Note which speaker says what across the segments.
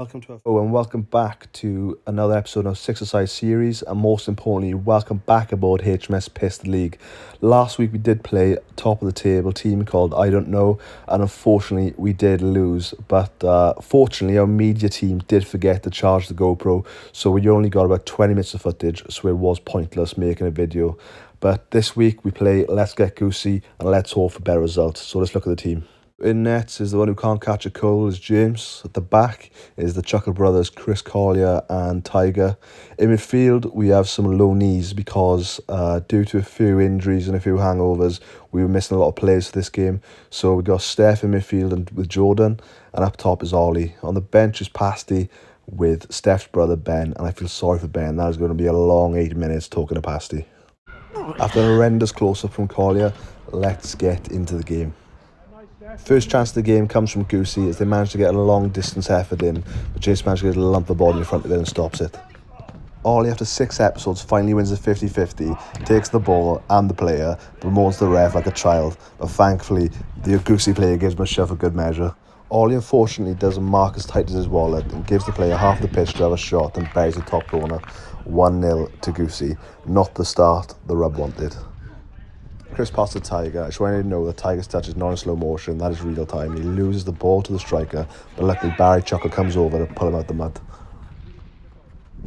Speaker 1: And welcome back to another episode of Six Aside series, and most importantly, welcome back aboard HMS Pistol League. Last week we did play top of the table team called I Don't Know, and unfortunately we did lose, but fortunately our media team did forget to charge the GoPro, so we only got about 20 minutes of footage, so it was pointless making a video. But this week we play Let's Get Goosie and let's hope for better results. So let's look at the team. In nets is the one who can't catch a cold, is James. At the back is the Chuckle brothers, Chris Collier and Tiger. In midfield, we have some low knees because due to a few injuries and a few hangovers, we were missing a lot of players for this game. So we got Steph in midfield and with Jordan, and up top is Ollie. On the bench is Pasty with Steph's brother Ben, and I feel sorry for Ben. That is going to be a long 8 minutes talking to Pasty. After a horrendous close-up from Collier, let's get into the game. First chance of the game comes from Goosie as they manage to get a long distance effort in, but Jace manages to get a lump of body in front of it and stops it. Ollie, after 6 episodes, finally wins a 50-50, takes the ball and the player, but moans the ref like a child, but thankfully the Goosie player gives him a shove for good measure. Ollie unfortunately doesn't mark as tight as his wallet and gives the player half the pitch to have a shot and buries the top corner. 1-0 to Goosie, not the start the Rub wanted. Chris passes to Tiger. I just want you to know that Tiger's touch is not in slow motion, that is real time. He loses the ball to the striker, but luckily Barry Chuckle comes over to pull him out the mud.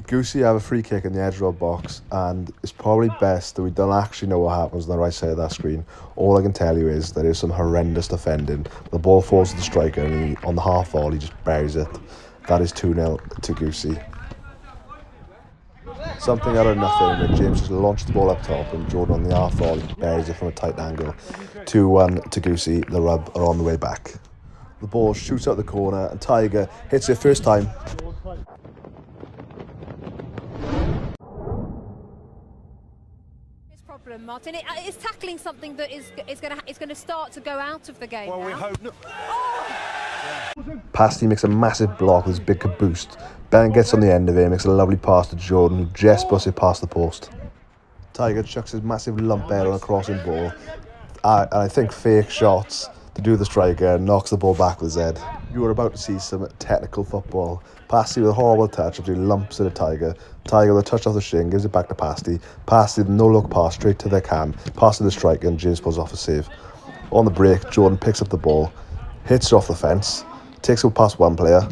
Speaker 1: Goosie have a free kick in the edge of our box, and it's probably best that we don't actually know what happens on the right side of that screen. All I can tell you is there is some horrendous defending. The ball falls to the striker and on the half volley he just buries it. That is 2-0 to Goosie. Something out of nothing, but James just launched the ball up top and Jordan on the half volley buries it from a tight angle. 2-1 to Goosie. The Rub are on the way back. The ball shoots out the corner and Tiger hits it first time.
Speaker 2: Problem, Martin. It's tackling something that is going to start to go out of the game.
Speaker 3: Well,
Speaker 2: now.
Speaker 3: we hope not.
Speaker 1: Pasty makes a massive block with his big caboose. Ben gets on the end of it and makes a lovely pass to Jordan, who just busts it past the post. Tiger chucks his massive lump air on a crossing ball, and I think fake shots to do the striker and knocks the ball back with his head. You are about to see some technical football. Pasty with a horrible touch after he lumps at a Tiger. Tiger with a touch off the shin gives it back to Pasty. Pasty with no look pass straight to their cam, pass to the striker and James pulls off a save. On the break, Jordan picks up the ball, hits it off the fence, takes it past one player,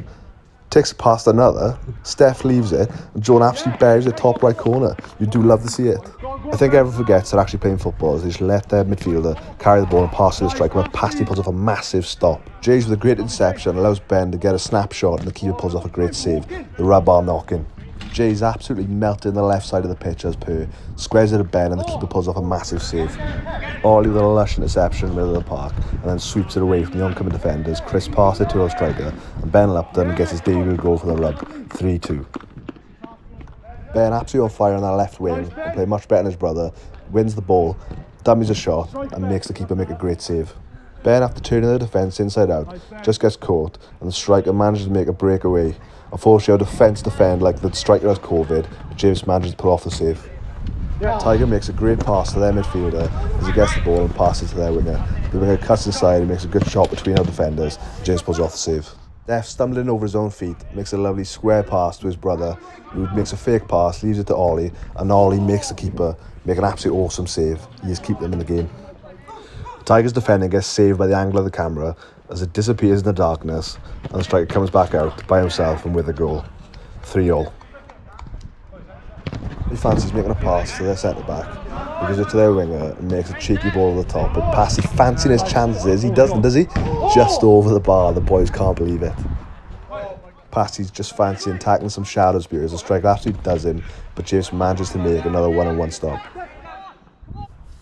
Speaker 1: takes it past another, Steph leaves it, and Jordan absolutely buries the top right corner. You do love to see it. I think everyone forgets they're actually playing football as they just let their midfielder carry the ball and pass to the striker, but Pasty pulls off a massive stop. Jays with a great interception allows Ben to get a snapshot and the keeper pulls off a great save. The Rub are knocking. Jay's absolutely melting the left side of the pitch as per, squares it to Ben and the keeper pulls off a massive save. Ollie with a lush interception in the middle of the park and then sweeps it away from the oncoming defenders. Chris passes it to our striker and Ben Lupton gets his debut goal for the Rub, 3-2. Ben absolutely on fire on that left wing and play much better than his brother, wins the ball, dummies a shot and makes the keeper make a great save. Ben, after turning the defence inside out, just gets caught and the striker manages to make a breakaway. Unfortunately, our defence defend like the striker has COVID, but James manages to pull off the save. Tiger makes a great pass to their midfielder as he gets the ball and passes to their winger. The winger cuts inside and makes a good shot between our defenders. James pulls off the save. Steph, stumbling over his own feet, makes a lovely square pass to his brother, who makes a fake pass, leaves it to Ollie, and Ollie makes the keeper make an absolutely awesome save. He has kept them in the game. Tiger's defending gets saved by the angle of the camera as it disappears in the darkness, and the striker comes back out by himself and with a goal. 3-all. He fancies making a pass to their centre-back. He gives it to their winger and makes a cheeky ball at the top. But Passy fancying his chances. He doesn't, does he? Just over the bar. The boys can't believe it. Passy's just fancying tackling some shadow spears. The striker absolutely does him, but James manages to make another one-on-one stop.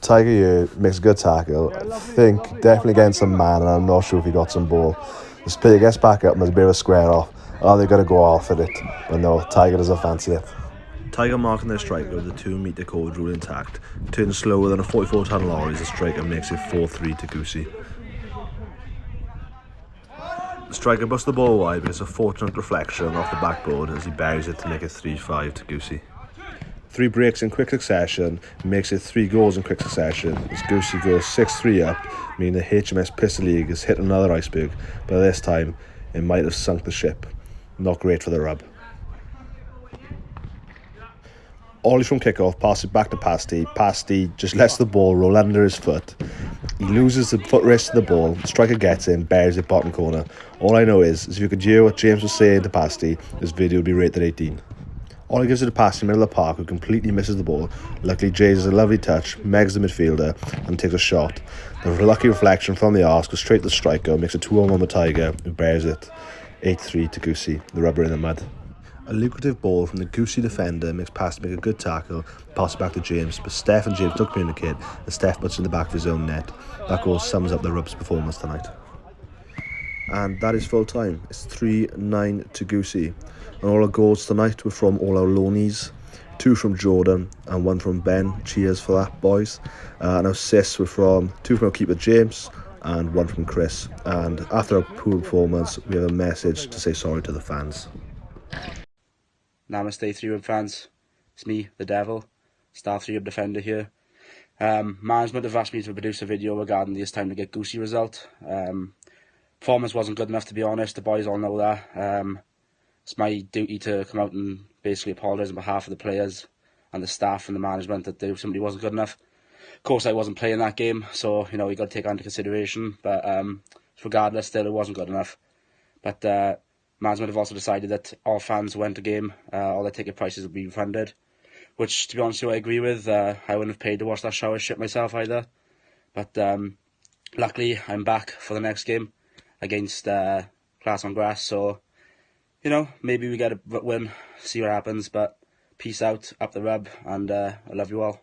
Speaker 1: Tiger here makes a good tackle. I think definitely getting some man, and I'm not sure if he got some ball. This player gets back up and there's a bit of a square off. Oh, they're going to go off at it. But no, Tiger doesn't fancy it. Tiger marking their striker with the 2-metre code rule intact, turns slower than a 44-ton lorry as the striker makes it 4-3 to Goosie. The striker busts the ball wide, but it's a fortunate reflection off the backboard as he buries it to make it 3-5 to Goosie. 3 breaks in quick succession makes it 3 goals in quick succession as Goosie goes 6-3 up, meaning the HMS Pistol League has hit another iceberg, but this time it might have sunk the ship. not great for the rub. Ollie from kick-off, pass it back to Pasty. Pasty just lets the ball roll under his foot. He loses the footrest of the ball. Striker gets in, buries it bottom corner. All I know is if you could hear what James was saying to Pasty, this video would be rated 18. Ollie gives it to Pasty in the middle of the park, who completely misses the ball. Luckily, Jays has a lovely touch, megs the midfielder, and takes a shot. The lucky reflection from the arse goes straight to the striker, makes a 2-on-1 with Tiger, who bears it. 8-3 to Goosie, the rubber in the mud. A lucrative ball from the Goosie defender makes Pasty make a good tackle, pass it back to James, but Steph and James don't communicate, and Steph puts it in the back of his own net. That goal sums up the Rub's performance tonight. And that is full time. It's 3-9 to Goosie. And all our goals tonight were from all our loanies. 2 from Jordan and 1 from Ben. Cheers for that, boys. And our assists were from 2 from our keeper James and 1 from Chris. And after our poor performance, we have a message to say sorry to the fans.
Speaker 3: Namaste 3-Rub fans, it's me, the Devil, star 3-Rub defender here. Management have asked me to produce a video regarding this time to get Goosie result. Performance wasn't good enough, to be honest, the boys all know that. It's my duty to come out and basically apologise on behalf of the players and the staff and the management that somebody wasn't good enough. Of course I wasn't playing that game, so you know we got to take that into consideration, but regardless still it wasn't good enough. But management have also decided that all fans who went to game, all their ticket prices will be refunded, which, to be honest with you, I agree with. I wouldn't have paid to watch that shower shit myself either. But luckily, I'm back for the next game against Class on Grass, so, you know, maybe we get a win, see what happens, but peace out, up the rub, and I love you all.